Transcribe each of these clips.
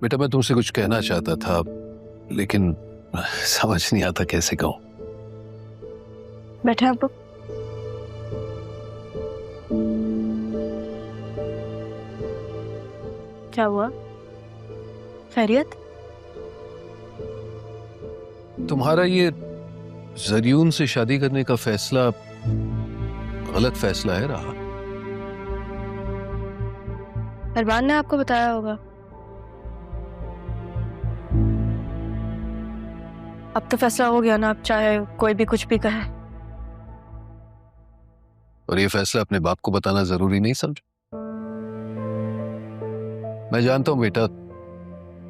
बेटा मैं तुमसे कुछ कहना चाहता था लेकिन समझ नहीं आता कैसे कहूं। बैठे आप। क्या हुआ? खैरियत? तुम्हारा ये जरियून से शादी करने का फैसला गलत फैसला है रहा। अरमान ने आपको बताया होगा। अब तो फैसला हो गया ना, अब चाहे कोई भी कुछ भी कहे। और ये फैसला अपने बाप को बताना जरूरी नहीं समझ। मैं जानता हूं बेटा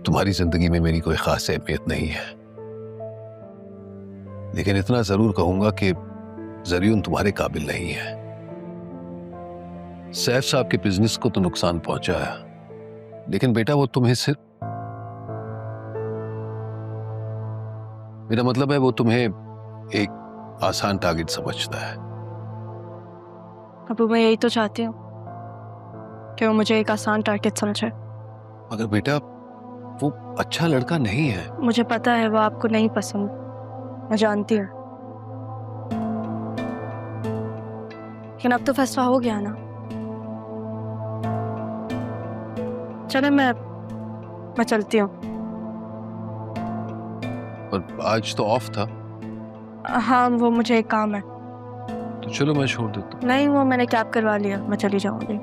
तुम्हारी जिंदगी में मेरी कोई खास अहमियत नहीं है, लेकिन इतना जरूर कहूंगा कि जरियून तुम्हारे काबिल नहीं है। सैफ साहब के बिजनेस को तो नुकसान पहुंचा है, लेकिन बेटा वो तुम्हें सिर्फ, मेरा मतलब है वो तुम्हें एक आसान टारगेट समझता है। अब मैं यही तो चाहती हूँ कि वो मुझे एक आसान टारगेट समझे। मगर बेटा वो अच्छा लड़का नहीं है। मुझे पता है वो आपको नहीं पसंद, मैं जानती हूँ, लेकिन अब तो फैसला हो गया ना। चले मैं चलती हूँ। और आज तो ऑफ था। हाँ वो मुझे एक काम है। तो चलो मैं छोड़ देता हूँ। नहीं वो मैंने कैब करवा लिया, मैं चली जाऊंगी।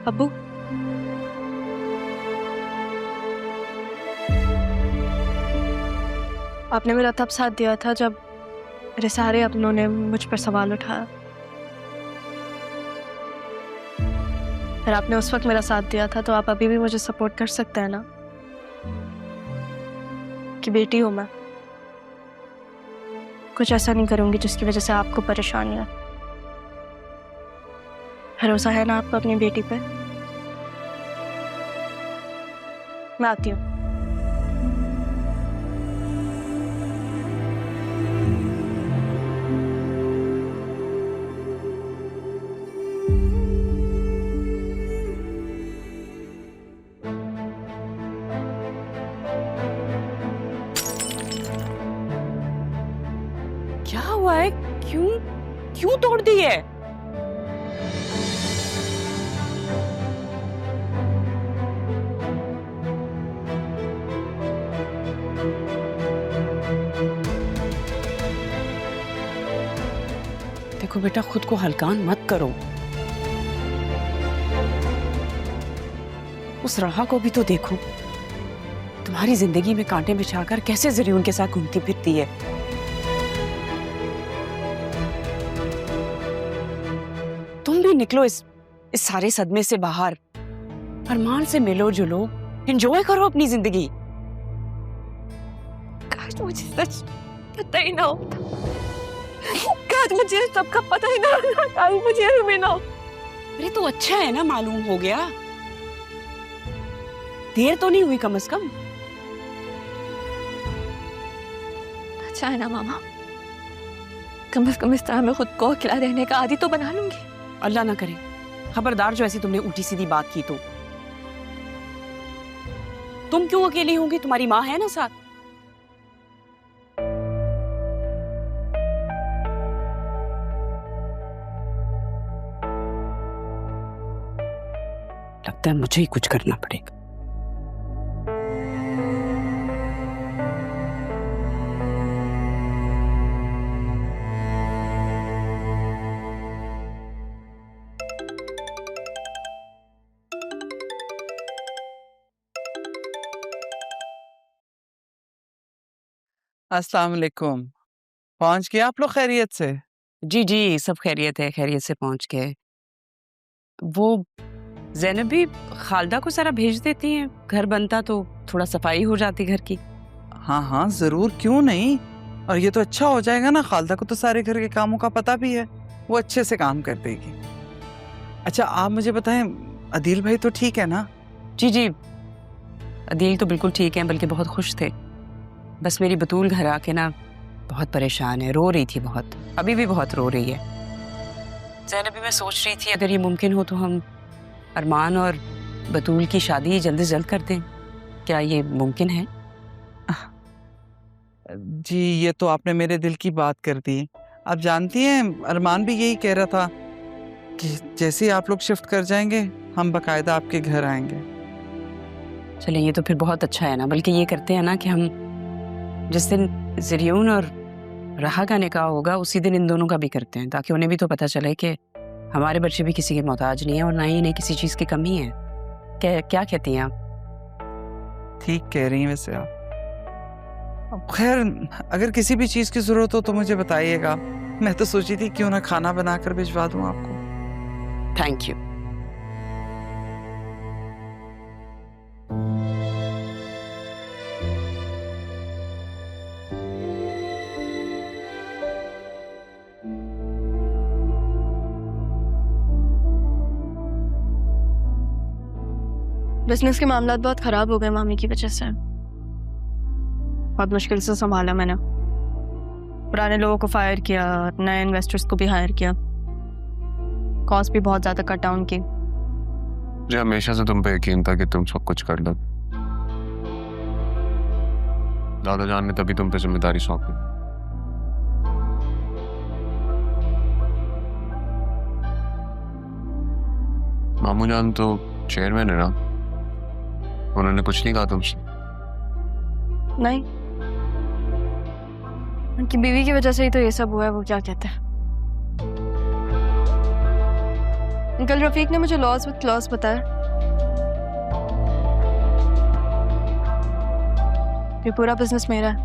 अब्बू आपने मेरा तब साथ दिया था जब मेरे सारे अपनों ने मुझ पर सवाल उठाया। फिर आपने उस वक्त मेरा साथ दिया था, तो आप अभी भी मुझे सपोर्ट कर सकते हैं ना, कि बेटी हूं मैं। कुछ ऐसा नहीं करूंगी जिसकी वजह से आपको परेशानी है। भरोसा है ना आपको अपनी बेटी पे? मैं आती हूँ। क्या हुआ है? क्यों क्यों तोड़ दी है? देखो बेटा, खुद को हल्कान मत करो। उस राहा को भी तो देखो, तुम्हारी जिंदगी में कांटे बिछाकर कैसे जरियून के साथ घूमती फिरती है। तुम भी निकलो इस सारे सदमे से बाहर। अरमान से मिलो जुलो, एंजॉय करो अपनी जिंदगी। काश मुझे सच पता ही ना होता, काश मुझे सबका पता ही ना होता, काश मुझे भी ना। अरे तो अच्छा है ना, मालूम हो गया। देर तो नहीं हुई कम से कम। अच्छा है ना मामा, कम से कम इस तरह मैं खुद को अकेला रहने का आदी तो बना लूंगी। अल्लाह ना करे, खबरदार जो ऐसी तुमने उल्टी सीधी बात की तो। तुम क्यों अकेली होंगी, तुम्हारी माँ है ना साथ। लगता है मुझे ही कुछ करना पड़ेगा। अस्सलाम वालेकुम। पहुंच गए आप लोग खैरियत से? जी जी, सब खैरियत है, खैरियत से पहुंच गए। वो ज़ैनब भी खालदा को सारा भेज देती हैं, घर बनता तो थोड़ा सफाई हो जाती घर की। हाँ हाँ जरूर, क्यों नहीं। और ये तो अच्छा हो जाएगा ना, खालदा को तो सारे घर के कामों का पता भी है, वो अच्छे से काम कर देगी। अच्छा आप मुझे बताएं, अदील भाई तो ठीक है ना? जी जी, अदील तो बिल्कुल ठीक है, बल्कि बहुत खुश थे। बस मेरी बतूल घर आके ना बहुत परेशान है, रो रही थी बहुत, अभी भी बहुत रो रही है। ज़ैनबी मैं सोच रही थी अगर ये मुमकिन हो तो हम अरमान और बतूल की शादी जल्द से जल्द कर दें। क्या ये मुमकिन है? जी ये तो आपने मेरे दिल की बात कर दी। आप जानती हैं अरमान भी यही कह रहा था कि जैसे ही आप लोग शिफ्ट कर जाएंगे हम बकायदा आपके घर आएंगे। चलें ये तो फिर बहुत अच्छा है ना। बल्कि ये करते हैं ना कि हम जिस दिन ज़रियून और राहा का निकाह होगा उसी दिन इन दोनों का भी करते हैं, ताकि उन्हें भी तो पता चले कि हमारे बच्चे भी किसी के मोहताज नहीं है और ना ही इन्हें किसी चीज़ की कमी है। क्या कहती हैं आप? ठीक कह रही हैं वैसे आप। अब खैर अगर किसी भी चीज़ की ज़रूरत हो तो मुझे बताइएगा। मैं तो सोची थी क्यों ना खाना बनाकर भिजवा दूँ आपको। Thank you. बिजनेस के मामलात बहुत खराब हो गए मामी की वजह से। बहुत मुश्किल से संभाला मैंने। पुराने लोगों को फायर किया, नए इन्वेस्टर्स को भी हायर किया, कॉस्ट भी बहुत ज्यादा कट डाउन की। मुझे हमेशा से तुम पे यकीन था कि तुम सब कुछ कर लो। दादा जान ने तभी तुम पे जिम्मेदारी सौंपी। मामू जान तो चेयरमैन है ना, उन्होंने कुछ नहीं कहा तुमसे? नहीं, उनकी बीवी की वजह से ही तो ये सब हुआ है। वो क्या कहते हैं, अंकल रफीक ने मुझे लॉस विद क्लॉज बताया। ये पूरा बिजनेस मेरा है।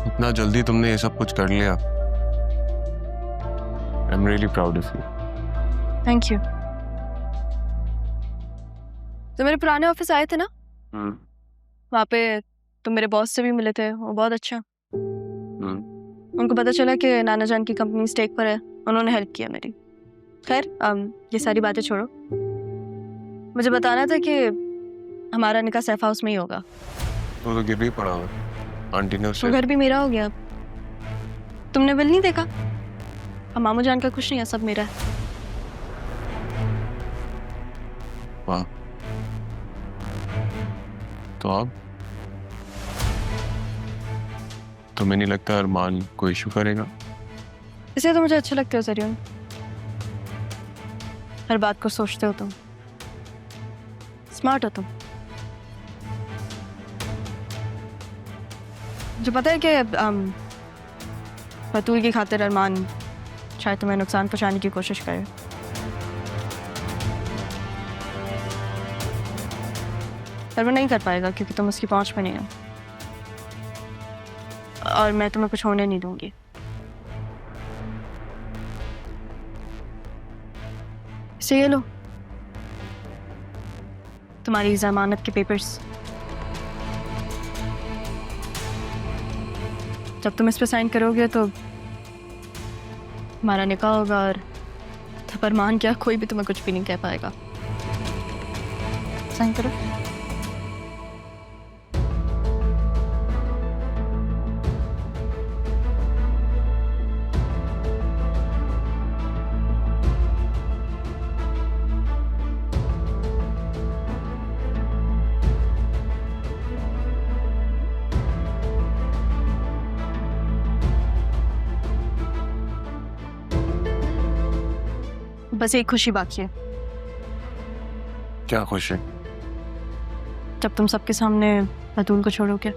इतना जल्दी तुमने ये सब कुछ कर लिया। I am really proud of you. Thank you. तो मेरे पुराने ऑफिस आए थे ना, वहाँ पे तुम मेरे बॉस से भी मिले थे। वो बहुत अच्छा। उनको पता चला कि नाना जान की कंपनी स्टेक पर है, उन्होंने हेल्प किया मेरी। खैर ये सारी बातें छोड़ो, मुझे बताना था कि हमारा निकाह सैफ हाउस में ही होगा। वो तो गिर भी पड़ा हुआ, आंटी ने तो घर भी मेरा हो गया। तुमने बिल नहीं देखा? अब मामू जान का कुछ नहीं है, सब मेरा है। वाह, तो अब तुम्हें नहीं लगता अरमान को इशू करेगा? इसे तो मुझे अच्छे लगते हो ज़रियून, हर बात को सोचते हो तुम, स्मार्ट हो तुम। जो पता है कि बतूल की खातिर अरमान शायद तुम्हें नुकसान पहुंचाने की कोशिश करे, पर वो नहीं कर पाएगा क्योंकि तुम उसकी पहुंच में नहीं हो, और मैं तुम्हें कुछ होने नहीं दूंगी। इसे ये लो, तुम्हारी जमानत के पेपर्स। जब तुम इस पे साइन करोगे तो हमारा निकाह होगा, और तब अरमान क्या कोई भी तुम्हें कुछ भी नहीं कह पाएगा। साइन करो। बस एक खुशी बाकी है। क्या खुशी? जब तुम सबके सामने बतूल को छोड़ोगे।